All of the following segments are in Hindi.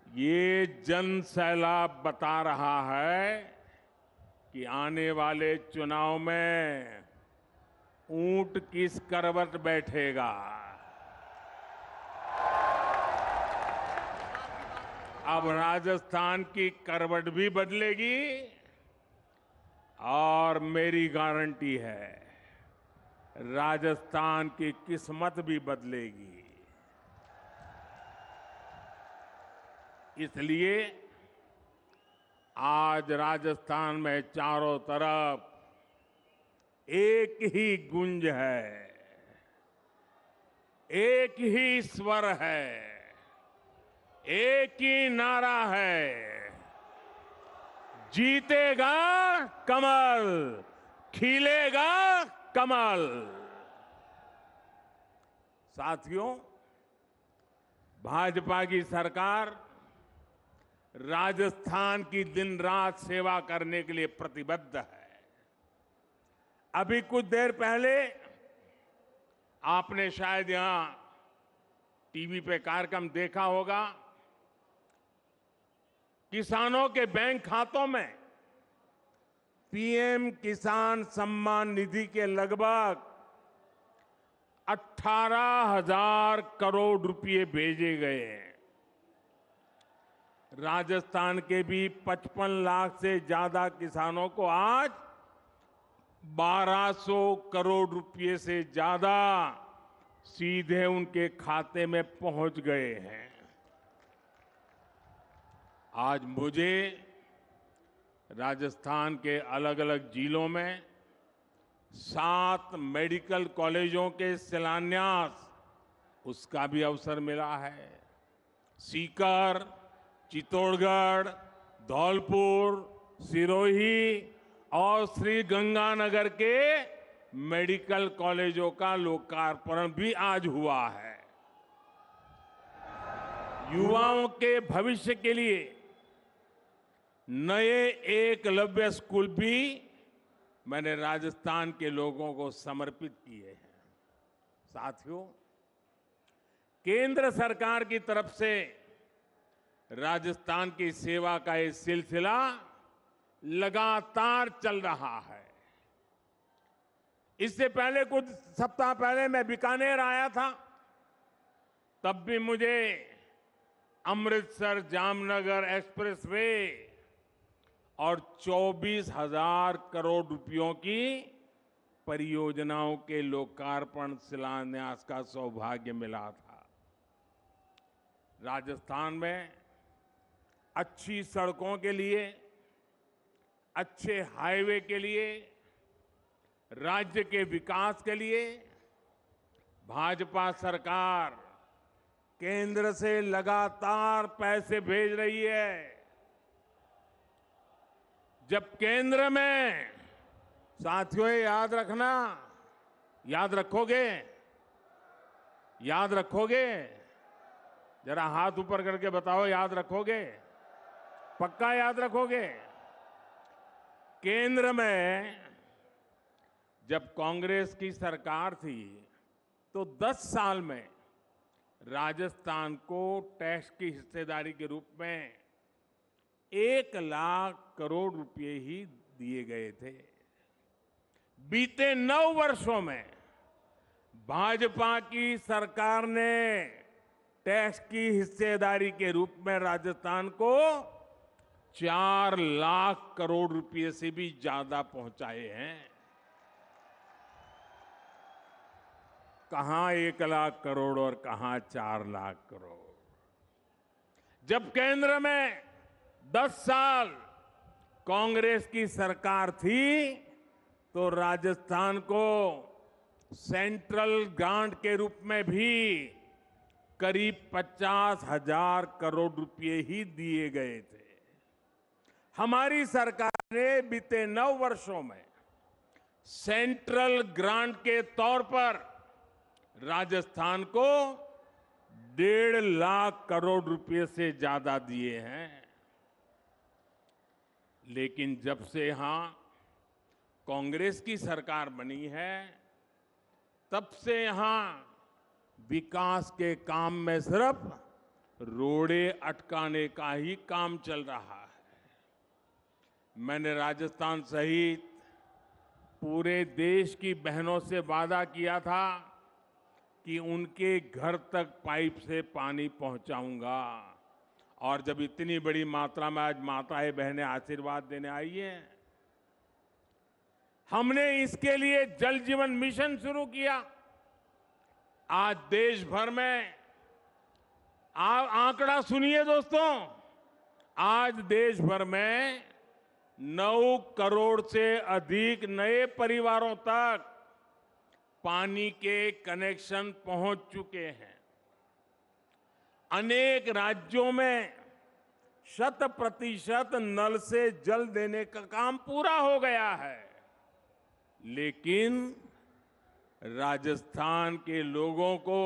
ये जन सैलाब बता रहा है कि आने वाले चुनाव में ऊंट किस करवट बैठेगा। अब राजस्थान की करवट भी बदलेगी और मेरी गारंटी है राजस्थान की किस्मत भी बदलेगी। इसलिए आज राजस्थान में चारों तरफ एक ही गूंज है, एक ही स्वर है, एक ही नारा है, जीतेगा कमल, खिलेगा कमल। साथियों, भाजपा की सरकार राजस्थान की दिन रात सेवा करने के लिए प्रतिबद्ध है। अभी कुछ देर पहले आपने शायद यहां टीवी पे कार्यक्रम देखा होगा। किसानों के बैंक खातों में पीएम किसान सम्मान निधि के लगभग 18,000 करोड़ रुपए भेजे गए हैं। राजस्थान के भी 55 लाख से ज्यादा किसानों को आज 1,200 करोड़ रुपए से ज्यादा सीधे उनके खाते में पहुंच गए हैं। आज मुझे राजस्थान के अलग अलग जिलों में 7 मेडिकल कॉलेजों के शिलान्यास उसका भी अवसर मिला है। सीकर, चित्तौड़गढ़, धौलपुर, सिरोही और श्री गंगानगर के मेडिकल कॉलेजों का लोकार्पण भी आज हुआ है। युवाओं के भविष्य के लिए नए एकलव्य स्कूल भी मैंने राजस्थान के लोगों को समर्पित किए हैं। साथियों, केंद्र सरकार की तरफ से राजस्थान की सेवा का ये सिलसिला लगातार चल रहा है। इससे पहले कुछ सप्ताह पहले मैं बीकानेर आया था, तब भी मुझे अमृतसर जामनगर एक्सप्रेसवे और 24,000 करोड़ रुपयों की परियोजनाओं के लोकार्पण शिलान्यास का सौभाग्य मिला था। राजस्थान में अच्छी सड़कों के लिए, अच्छे हाईवे के लिए, राज्य के विकास के लिए भाजपा सरकार केंद्र से लगातार पैसे भेज रही है। जब केंद्र में, साथियों याद रखना, याद रखोगे, याद रखोगे, जरा हाथ ऊपर करके बताओ, याद रखोगे? पक्का याद रखोगे? केंद्र में जब कांग्रेस की सरकार थी तो 10 साल में राजस्थान को टैक्स की हिस्सेदारी के रूप में 1 लाख करोड़ रुपए ही दिए गए थे। बीते 9 वर्षों में भाजपा की सरकार ने टैक्स की हिस्सेदारी के रूप में राजस्थान को 4 लाख करोड़ रुपए से भी ज्यादा पहुंचाए हैं। कहां 1 लाख करोड़ और कहां 4 लाख करोड़। जब केंद्र में 10 साल कांग्रेस की सरकार थी तो राजस्थान को सेंट्रल ग्रांट के रूप में भी करीब 50,000 करोड़ रुपए ही दिए गए थे। हमारी सरकार ने बीते 9 वर्षों में सेंट्रल ग्रांट के तौर पर राजस्थान को 1.5 लाख करोड़ रुपए से ज्यादा दिए हैं। लेकिन जब से यहां कांग्रेस की सरकार बनी है, तब से यहां विकास के काम में सिर्फ रोड़े अटकाने का ही काम चल रहा है। मैंने राजस्थान सहित पूरे देश की बहनों से वादा किया था कि उनके घर तक पाइप से पानी पहुंचाऊंगा, और जब इतनी बड़ी मात्रा में आज माताएं बहनें आशीर्वाद देने आई हैं, हमने इसके लिए जल जीवन मिशन शुरू किया। आज देश भर में आंकड़ा सुनिए दोस्तों, आज देश भर में 9 करोड़ से अधिक नए परिवारों तक पानी के कनेक्शन पहुंच चुके हैं। अनेक राज्यों में 100% नल से जल देने का काम पूरा हो गया है। लेकिन राजस्थान के लोगों को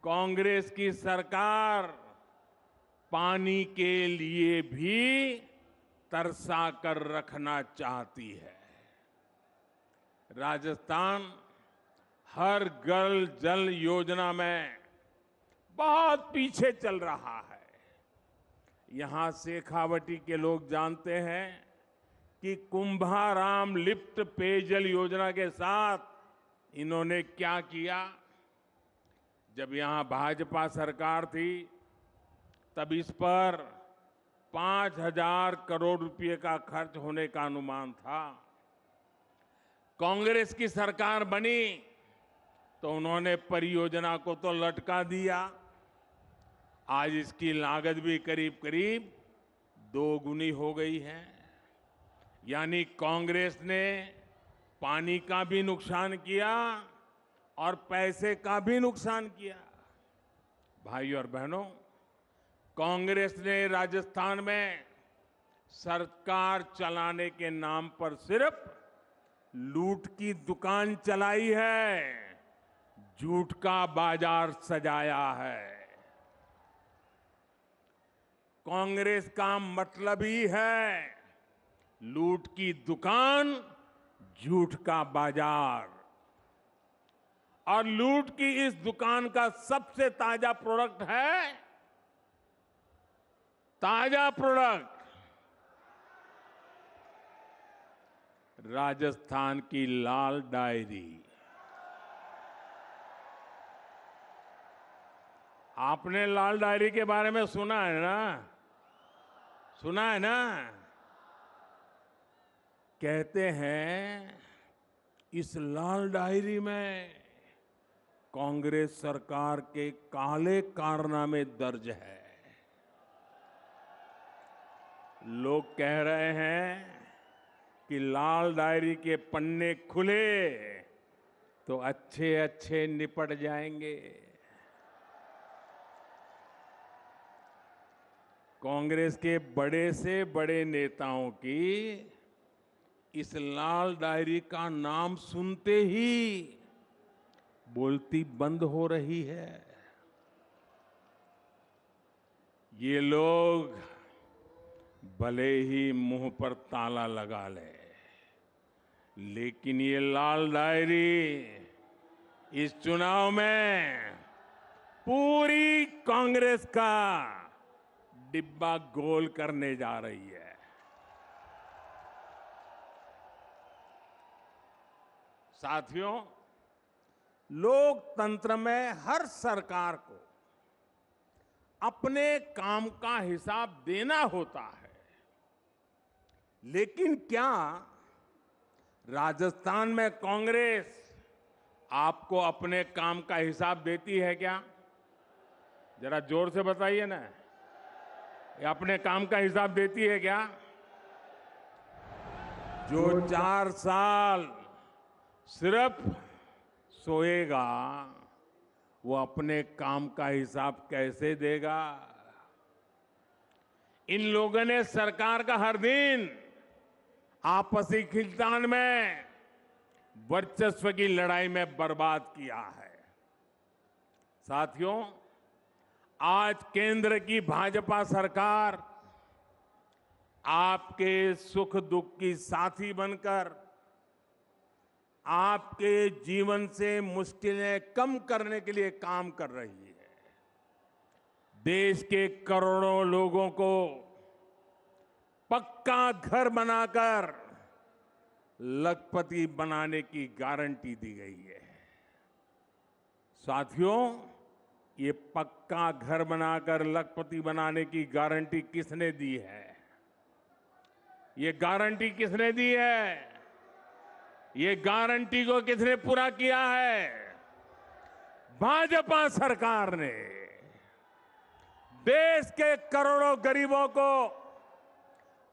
कांग्रेस की सरकार पानी के लिए भी तरसा कर रखना चाहती है। राजस्थान हर घर जल योजना में बहुत पीछे चल रहा है। यहां शेखावटी के लोग जानते हैं कि कुंभाराम लिफ्ट पेयजल योजना के साथ इन्होंने क्या किया। जब यहां भाजपा सरकार थी तब इस पर 5,000 करोड़ रुपए का खर्च होने का अनुमान था। कांग्रेस की सरकार बनी तो उन्होंने परियोजना को तो लटका दिया। आज इसकी लागत भी करीब करीब 2 गुनी हो गई है। यानी कांग्रेस ने पानी का भी नुकसान किया और पैसे का भी नुकसान किया। भाइयों और बहनों, कांग्रेस ने राजस्थान में सरकार चलाने के नाम पर सिर्फ लूट की दुकान चलाई है, झूठ का बाजार सजाया है। कांग्रेस का मतलब ही है लूट की दुकान, झूठ का बाजार। और लूट की इस दुकान का सबसे ताजा प्रोडक्ट है, ताजा प्रोडक्ट राजस्थान की लाल डायरी। आपने लाल डायरी के बारे में सुना है ना? सुना है ना? कहते हैं इस लाल डायरी में कांग्रेस सरकार के काले कारनामे दर्ज है। लोग कह रहे हैं कि लाल डायरी के पन्ने खुले तो अच्छे अच्छे निपट जाएंगे। कांग्रेस के बड़े से बड़े नेताओं की इस लाल डायरी का नाम सुनते ही बोलती बंद हो रही है। ये लोग भले ही मुंह पर ताला लगा ले, लेकिन ये लाल डायरी इस चुनाव में पूरी कांग्रेस का डिब्बा गोल करने जा रही है। साथियों, लोकतंत्र में हर सरकार को अपने काम का हिसाब देना होता है, लेकिन क्या राजस्थान में कांग्रेस आपको अपने काम का हिसाब देती है क्या? जरा जोर से बताइए ना, ये अपने काम का हिसाब देती है क्या? जो 4 साल सिर्फ सोएगा वो अपने काम का हिसाब कैसे देगा? इन लोगों ने सरकार का हर दिन आपसी खींचतान में, वर्चस्व की लड़ाई में बर्बाद किया है। साथियों, आज केंद्र की भाजपा सरकार आपके सुख दुख की साथी बनकर आपके जीवन से मुश्किलें कम करने के लिए काम कर रही है। देश के करोड़ों लोगों को पक्का घर बनाकर लखपति बनाने की गारंटी दी गई है। साथियों, ये पक्का घर बनाकर लखपति बनाने की गारंटी किसने दी है? ये गारंटी किसने दी है? ये गारंटी को किसने पूरा किया है? भाजपा सरकार ने। देश के करोड़ों गरीबों को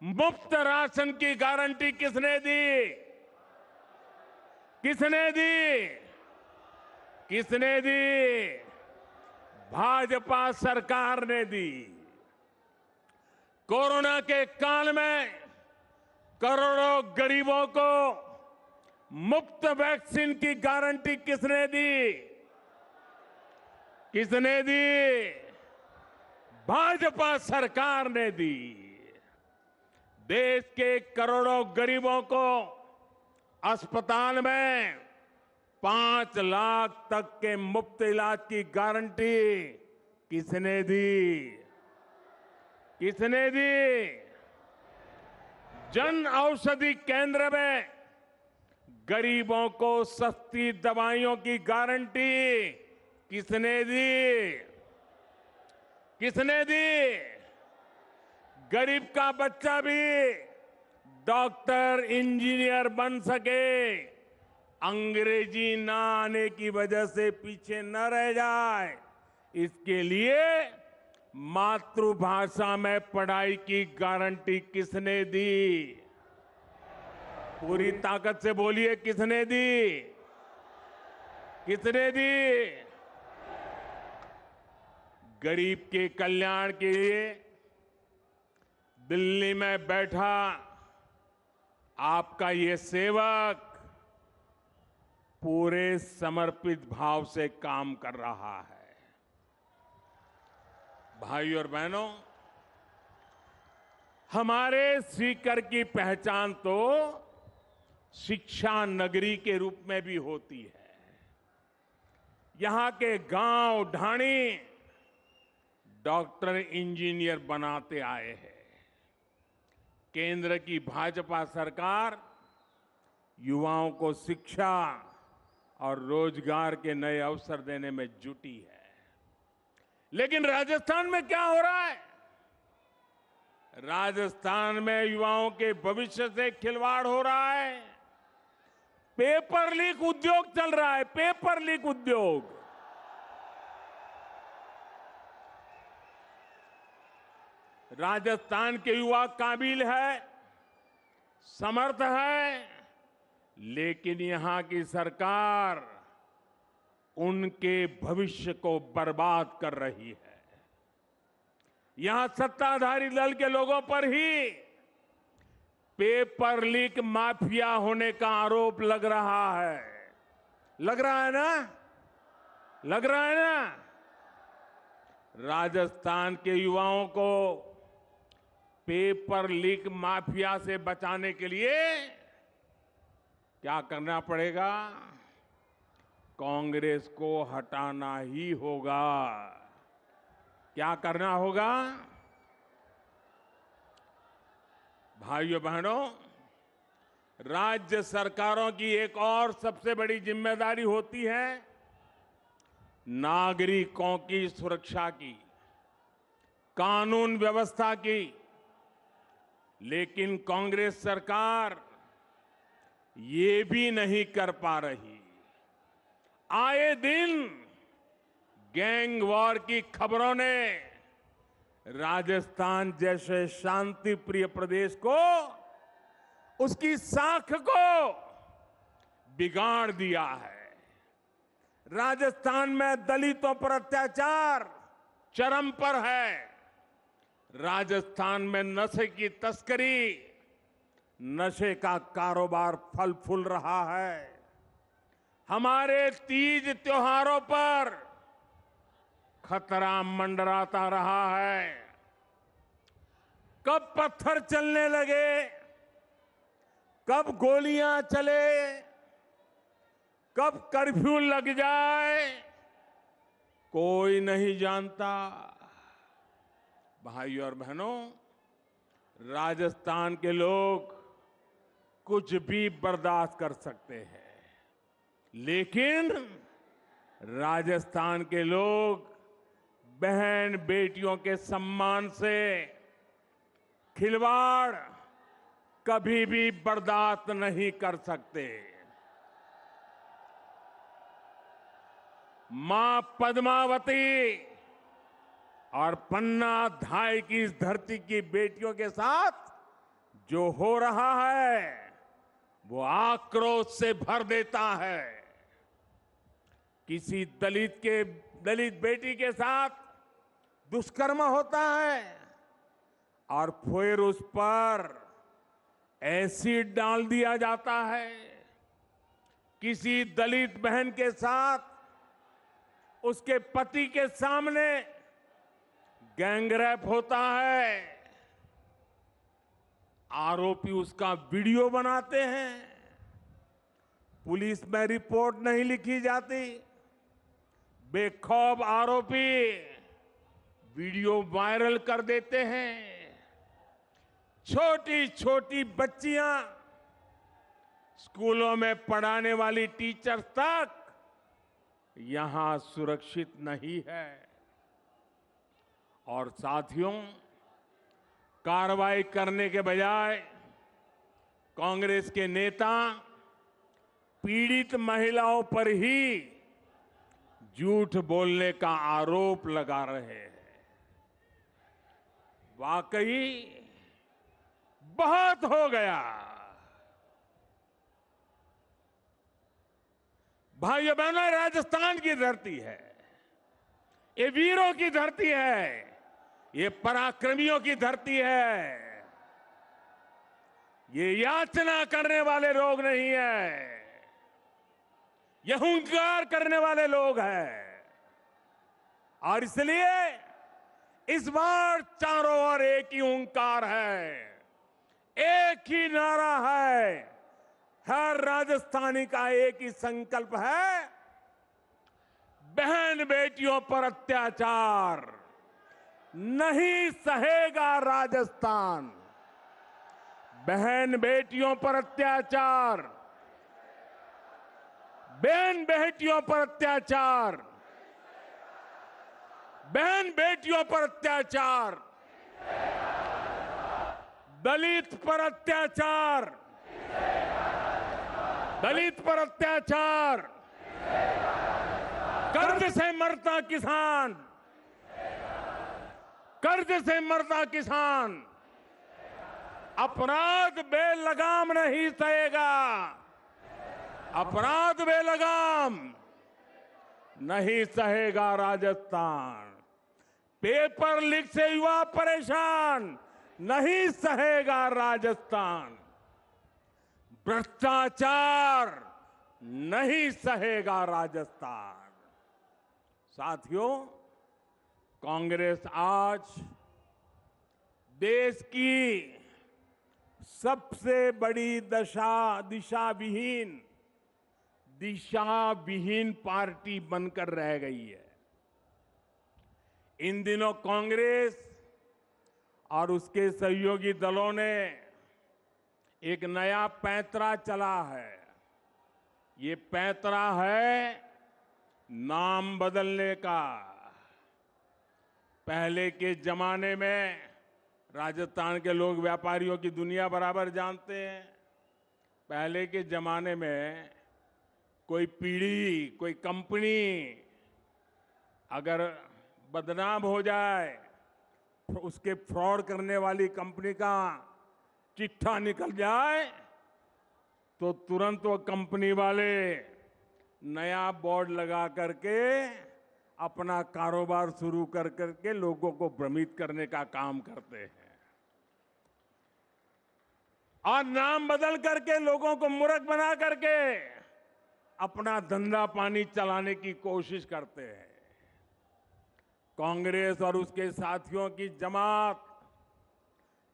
मुफ्त राशन की गारंटी किसने दी? किसने दी? किसने दी? भाजपा सरकार ने दी। कोरोना के काल में करोड़ों गरीबों को मुफ्त वैक्सीन की गारंटी किसने दी? किसने दी? भाजपा सरकार ने दी। देश के करोड़ों गरीबों को अस्पताल में 5 लाख तक के मुफ्त इलाज की गारंटी किसने दी? किसने दी? जन औषधि केंद्र में गरीबों को सस्ती दवाइयों की गारंटी किसने दी? किसने दी? गरीब का बच्चा भी डॉक्टर, इंजीनियर बन सके, अंग्रेजी ना आने की वजह से पीछे न रह जाए, इसके लिए मातृभाषा में पढ़ाई की गारंटी किसने दी? पूरी ताकत से बोलिए, किसने दी? किसने दी? गरीब के कल्याण के लिए दिल्ली में बैठा आपका ये सेवक पूरे समर्पित भाव से काम कर रहा है। भाइयों और बहनों, हमारे सीकर की पहचान तो शिक्षा नगरी के रूप में भी होती है। यहां के गांव ढाणी डॉक्टर, इंजीनियर बनाते आए हैं। केंद्र की भाजपा सरकार युवाओं को शिक्षा और रोजगार के नए अवसर देने में जुटी है। लेकिन राजस्थान में क्या हो रहा है? राजस्थान में युवाओं के भविष्य से खिलवाड़ हो रहा है। पेपर लीक उद्योग चल रहा है, पेपर लीक उद्योग। राजस्थान के युवा काबिल है, समर्थ है, लेकिन यहां की सरकार उनके भविष्य को बर्बाद कर रही है। यहां सत्ताधारी दल के लोगों पर ही पेपर लीक माफिया होने का आरोप लग रहा है। लग रहा है ना? लग रहा है ना? राजस्थान के युवाओं को पेपर लीक माफिया से बचाने के लिए क्या करना पड़ेगा? कांग्रेस को हटाना ही होगा। क्या करना होगा? भाइयों बहनों, राज्य सरकारों की एक और सबसे बड़ी जिम्मेदारी होती है नागरिकों की सुरक्षा की, कानून व्यवस्था की। लेकिन कांग्रेस सरकार ये भी नहीं कर पा रही। आए दिन गैंग वॉर की खबरों ने राजस्थान जैसे शांति प्रिय प्रदेश को, उसकी साख को बिगाड़ दिया है। राजस्थान में दलितों पर अत्याचार चरम पर है। राजस्थान में नशे की तस्करी, नशे का कारोबार फल फूल रहा है। हमारे तीज त्योहारों पर खतरा मंडराता रहा है। कब पत्थर चलने लगे, कब गोलियां चले, कब कर्फ्यू लग जाए, कोई नहीं जानता। भाइयों और बहनों, राजस्थान के लोग कुछ भी बर्दाश्त कर सकते हैं, लेकिन राजस्थान के लोग बहन बेटियों के सम्मान से खिलवाड़ कभी भी बर्दाश्त नहीं कर सकते। मां पद्मावती और पन्ना धाय की इस धरती की बेटियों के साथ जो हो रहा है वो आक्रोश से भर देता है। किसी दलित बेटी के साथ दुष्कर्म होता है और फिर उस पर एसिड डाल दिया जाता है। किसी दलित बहन के साथ उसके पति के सामने गैंगरेप होता है, आरोपी उसका वीडियो बनाते हैं, पुलिस में रिपोर्ट नहीं लिखी जाती, बेखौफ आरोपी वीडियो वायरल कर देते हैं। छोटी छोटी बच्चियां, स्कूलों में पढ़ाने वाली टीचर तक यहां सुरक्षित नहीं है। और साथियों, कार्रवाई करने के बजाय कांग्रेस के नेता पीड़ित महिलाओं पर ही झूठ बोलने का आरोप लगा रहे हैं। वाकई बहुत हो गया। भाइयों बहनों, राजस्थान की धरती है, ये वीरों की धरती है, ये पराक्रमियों की धरती है। ये याचना करने वाले लोग नहीं है, ये हुंकार करने वाले लोग हैं। और इसलिए इस बार चारों ओर एक ही हुंकार है, एक ही नारा है, हर राजस्थानी का एक ही संकल्प है, बहन बेटियों पर अत्याचार नहीं सहेगा राजस्थान। बहन बेटियों पर अत्याचार, बहन बेटियों पर अत्याचार, बहन बेटियों पर अत्याचार, दलित पर अत्याचार, दलित पर अत्याचार, कर्ज से मरता किसान, कर्ज से मरता किसान अपराध बेलगाम नहीं सहेगा, अपराध बेलगाम नहीं सहेगा राजस्थान। पेपर लीक से युवा परेशान नहीं सहेगा राजस्थान। भ्रष्टाचार नहीं सहेगा राजस्थान। साथियों, कांग्रेस आज देश की सबसे बड़ी दिशा विहीन पार्टी बनकर रह गई है। इन दिनों कांग्रेस और उसके सहयोगी दलों ने एक नया पैंतरा चला है। ये पैंतरा है नाम बदलने का। पहले के जमाने में राजस्थान के लोग व्यापारियों की दुनिया बराबर जानते हैं। पहले के जमाने में कोई पीढ़ी, कोई कंपनी अगर बदनाम हो जाए, उसके फ्रॉड करने वाली कंपनी का चिट्ठा निकल जाए, तो तुरंत वो कंपनी वाले नया बोर्ड लगा करके अपना कारोबार शुरू कर करके लोगों को भ्रमित करने का काम करते हैं और नाम बदल करके लोगों को मूर्ख बना करके अपना धंधा पानी चलाने की कोशिश करते हैं। कांग्रेस और उसके साथियों की जमात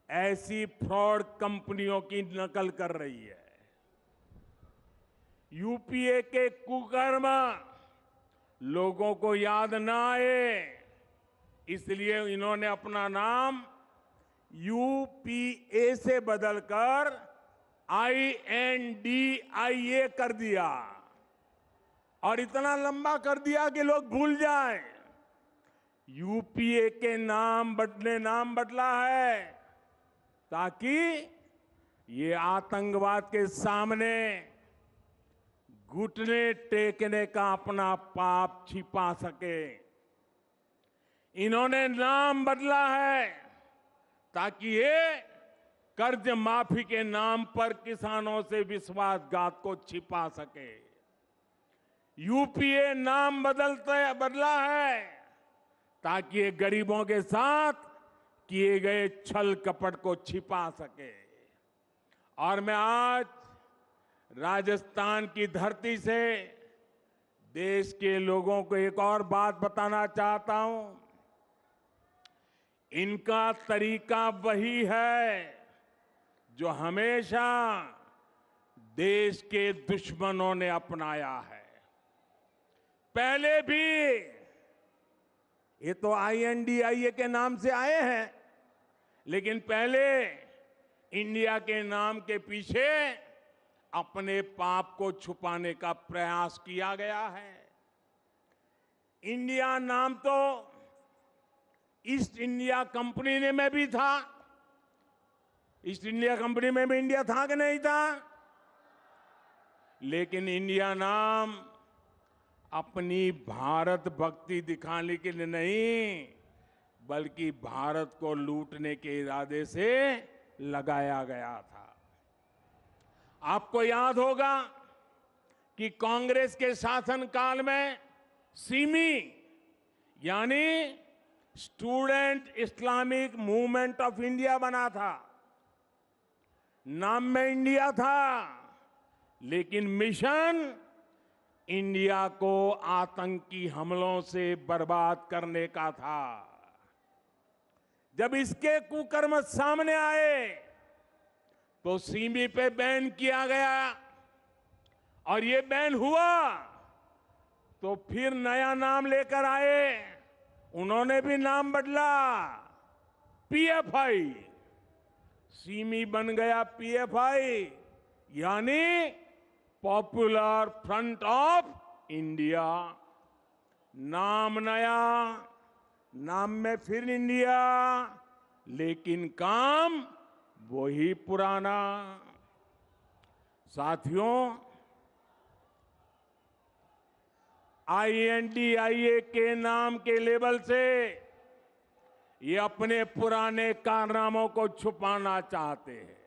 ऐसी फ्रॉड कंपनियों की नकल कर रही है। यूपीए के कुकर्म लोगों को याद ना आए, इसलिए इन्होंने अपना नाम यूपीए से बदलकर INDIA कर दिया और इतना लंबा कर दिया कि लोग भूल जाएं। यूपीए के नाम बदला है ताकि ये आतंकवाद के सामने घुटने टेकने का अपना पाप छिपा सके। इन्होंने नाम बदला है ताकि ये कर्ज माफी के नाम पर किसानों से विश्वासघात को छिपा सके। यूपीए नाम बदला है ताकि ये गरीबों के साथ किए गए छल कपट को छिपा सके। और मैं आज राजस्थान की धरती से देश के लोगों को एक और बात बताना चाहता हूं। इनका तरीका वही है जो हमेशा देश के दुश्मनों ने अपनाया है। पहले भी ये तो INDIA के नाम से आए हैं, लेकिन पहले इंडिया के नाम के पीछे अपने पाप को छुपाने का प्रयास किया गया है। इंडिया नाम तो ईस्ट इंडिया कंपनी में भी था। ईस्ट इंडिया कंपनी में भी इंडिया था कि नहीं था? लेकिन इंडिया नाम अपनी भारत भक्ति दिखाने के लिए नहीं, बल्कि भारत को लूटने के इरादे से लगाया गया था। आपको याद होगा कि कांग्रेस के शासनकाल में सिमी यानी student Islamic movement of India बना था। नाम में इंडिया था, लेकिन मिशन इंडिया को आतंकी हमलों से बर्बाद करने का था। जब इसके कुकर्म सामने आए तो सीमी पे बैन किया गया और ये बैन हुआ तो फिर नया नाम लेकर आए। उन्होंने भी नाम बदला, PFI। सीमी बन गया PFI यानी पॉपुलर फ्रंट ऑफ इंडिया। नाम नया, नाम में फिर इंडिया, लेकिन काम वही पुराना। साथियों, INDIA के नाम के लेबल से ये अपने पुराने कारनामों को छुपाना चाहते हैं।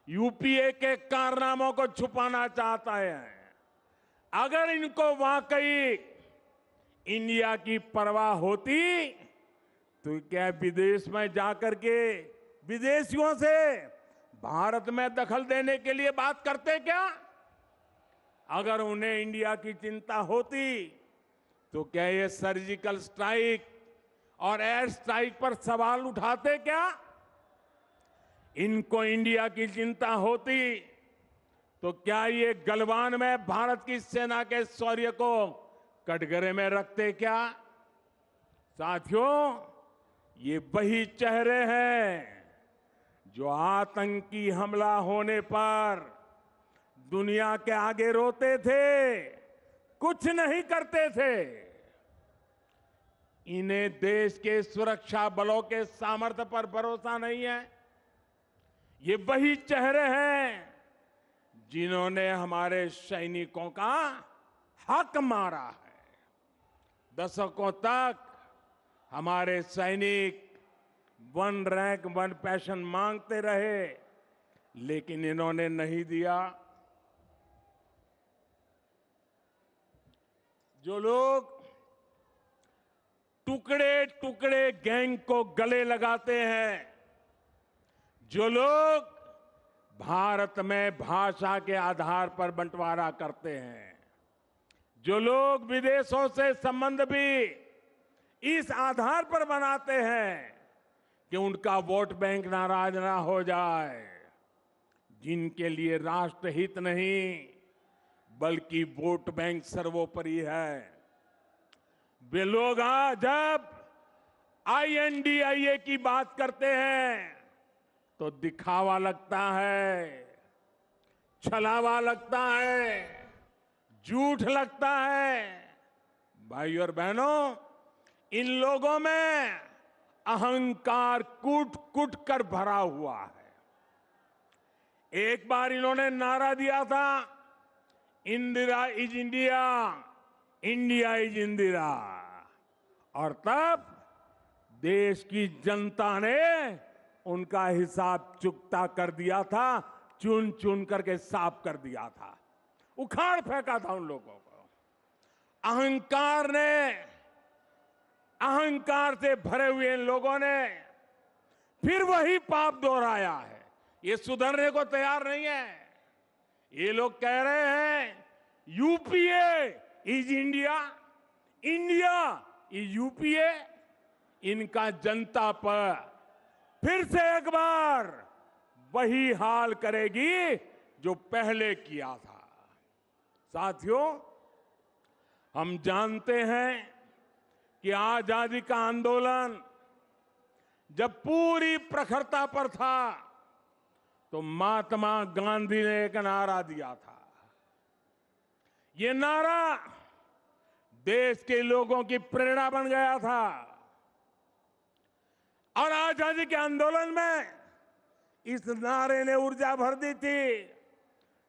यूपीए के कारनामों को छुपाना चाहता है। अगर इनको वाकई इंडिया की परवाह होती तो क्या विदेश में जाकर के विदेशियों से भारत में दखल देने के लिए बात करते क्या? अगर उन्हें इंडिया की चिंता होती तो क्या ये सर्जिकल स्ट्राइक और एयर स्ट्राइक पर सवाल उठाते क्या? इनको इंडिया की चिंता होती तो क्या ये गलवान में भारत की सेना के शौर्य को कटघरे में रखते क्या? साथियों, ये वही चेहरे हैं जो आतंकी हमला होने पर दुनिया के आगे रोते थे, कुछ नहीं करते थे। इन्हें देश के सुरक्षा बलों के सामर्थ्य पर भरोसा नहीं है। ये वही चेहरे हैं जिन्होंने हमारे सैनिकों का हक मारा है। दशकों तक हमारे सैनिक 1 रैंक 1 पेंशन मांगते रहे, लेकिन इन्होंने नहीं दिया। जो लोग टुकड़े टुकड़े गैंग को गले लगाते हैं, जो लोग भारत में भाषा के आधार पर बंटवारा करते हैं, जो लोग विदेशों से संबंध भी इस आधार पर बनाते हैं कि उनका वोट बैंक नाराज ना हो जाए, जिनके लिए राष्ट्रहित नहीं बल्कि वोट बैंक सर्वोपरि है, वे लोग आज जब INDIA की बात करते हैं तो दिखावा लगता है, छलावा लगता है, झूठ लगता है। भाइयों और बहनों, इन लोगों में अहंकार कूट कूट कर भरा हुआ है। एक बार इन्होंने नारा दिया था, Indira is India, India is Indira, और तब देश की जनता ने उनका हिसाब चुकता कर दिया था, चुन चुन करके साफ कर दिया था, उखाड़ फेंका था उन लोगों को। अहंकार से भरे हुए इन लोगों ने फिर वही पाप दोहराया है। ये सुधरने को तैयार नहीं है। ये लोग कह रहे हैं UPA is India, India is UPA. इनका जनता पर फिर से एक बार वही हाल करेगी जो पहले किया था। साथियों, हम जानते हैं कि आजादी का आंदोलन जब पूरी प्रखरता पर था तो महात्मा गांधी ने एक नारा दिया था। ये नारा देश के लोगों की प्रेरणा बन गया था और आजादी के आंदोलन में इस नारे ने ऊर्जा भर दी थी।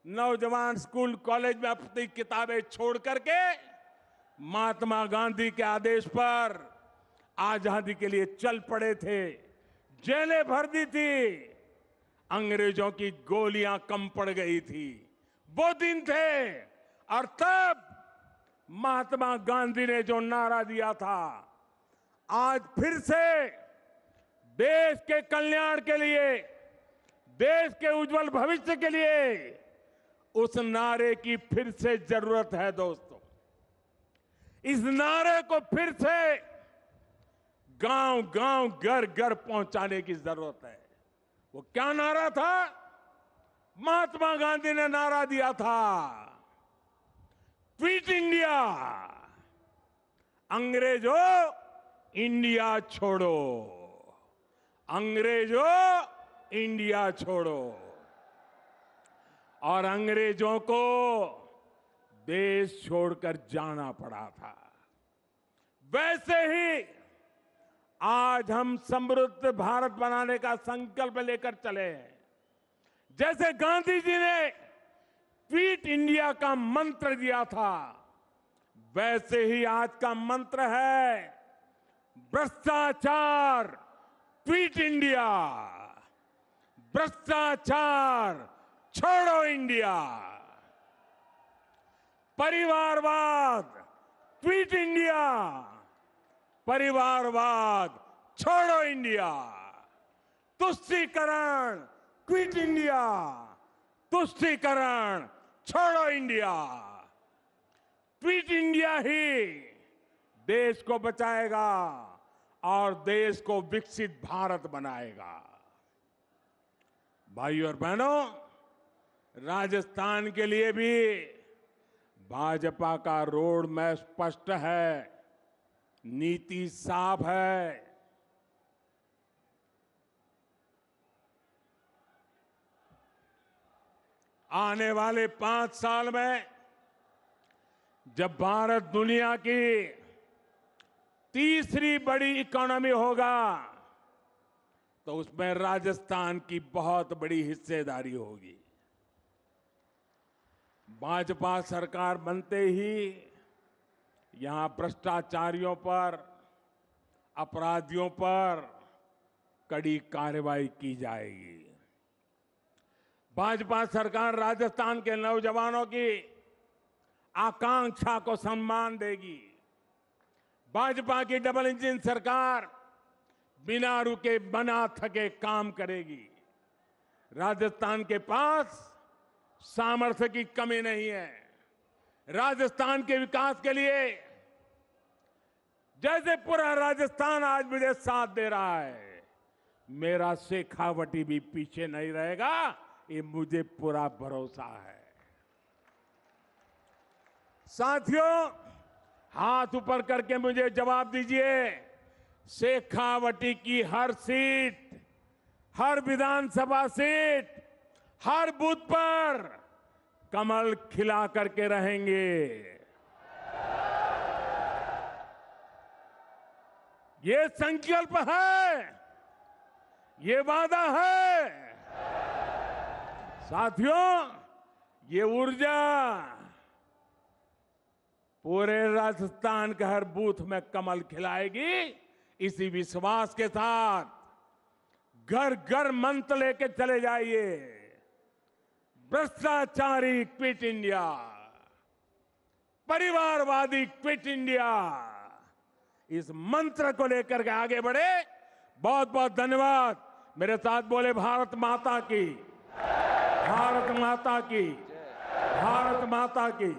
नौजवान स्कूल कॉलेज में अपनी किताबें छोड़ करके महात्मा गांधी के आदेश पर आजादी के लिए चल पड़े थे, जेलें भर दी थी, अंग्रेजों की गोलियां कम पड़ गई थी। वो दिन थे और तब महात्मा गांधी ने जो नारा दिया था, आज फिर से देश के कल्याण के लिए, देश के उज्जवल भविष्य के लिए उस नारे की फिर से जरूरत है। दोस्तों, इस नारे को फिर से गांव गांव, घर घर पहुंचाने की जरूरत है। वो क्या नारा था? महात्मा गांधी ने नारा दिया था, क्विट इंडिया, अंग्रेजों इंडिया छोड़ो, अंग्रेजों इंडिया छोड़ो। और अंग्रेजों को देश छोड़कर जाना पड़ा था। वैसे ही आज हम समृद्ध भारत बनाने का संकल्प लेकर चले हैं। जैसे गांधी जी ने क्विट इंडिया का मंत्र दिया था, वैसे ही आज का मंत्र है भ्रष्टाचार क्विट इंडिया, भ्रष्टाचार छोड़ो इंडिया, परिवारवाद क्विट इंडिया, परिवारवाद छोड़ो इंडिया, तुष्टीकरण क्विट इंडिया, तुष्टीकरण छोड़ो इंडिया। क्विट इंडिया ही देश को बचाएगा और देश को विकसित भारत बनाएगा। भाइयों और बहनों, राजस्थान के लिए भी भाजपा का रोड मैप स्पष्ट है, नीति साफ है। आने वाले 5 साल में जब भारत दुनिया की तीसरी बड़ी इकोनॉमी होगा तो उसमें राजस्थान की बहुत बड़ी हिस्सेदारी होगी। भाजपा सरकार बनते ही यहां भ्रष्टाचारियों पर, अपराधियों पर कड़ी कार्रवाई की जाएगी। भाजपा सरकार राजस्थान के नौजवानों की आकांक्षा को सम्मान देगी। भाजपा की डबल इंजन सरकार बिना रुके बिना थके काम करेगी। राजस्थान के पास सामर्थ्य की कमी नहीं है। राजस्थान के विकास के लिए जैसे पूरा राजस्थान आज मुझे साथ दे रहा है, मेरा शेखावटी भी पीछे नहीं रहेगा, ये मुझे पूरा भरोसा है। साथियों, हाथ ऊपर करके मुझे जवाब दीजिए, शेखावटी की हर सीट, हर विधानसभा सीट, हर बूथ पर कमल खिला करके रहेंगे। ये संकल्प है, ये वादा है। साथियों, ये ऊर्जा पूरे राजस्थान के हर बूथ में कमल खिलाएगी। इसी विश्वास के साथ घर घर मंत्र लेके चले जाइए, भ्रष्टाचारी क्विट इंडिया, परिवारवादी क्विट इंडिया। इस मंत्र को लेकर के आगे बढ़े। बहुत बहुत धन्यवाद। मेरे साथ बोले भारत माता की, भारत माता की, भारत माता की।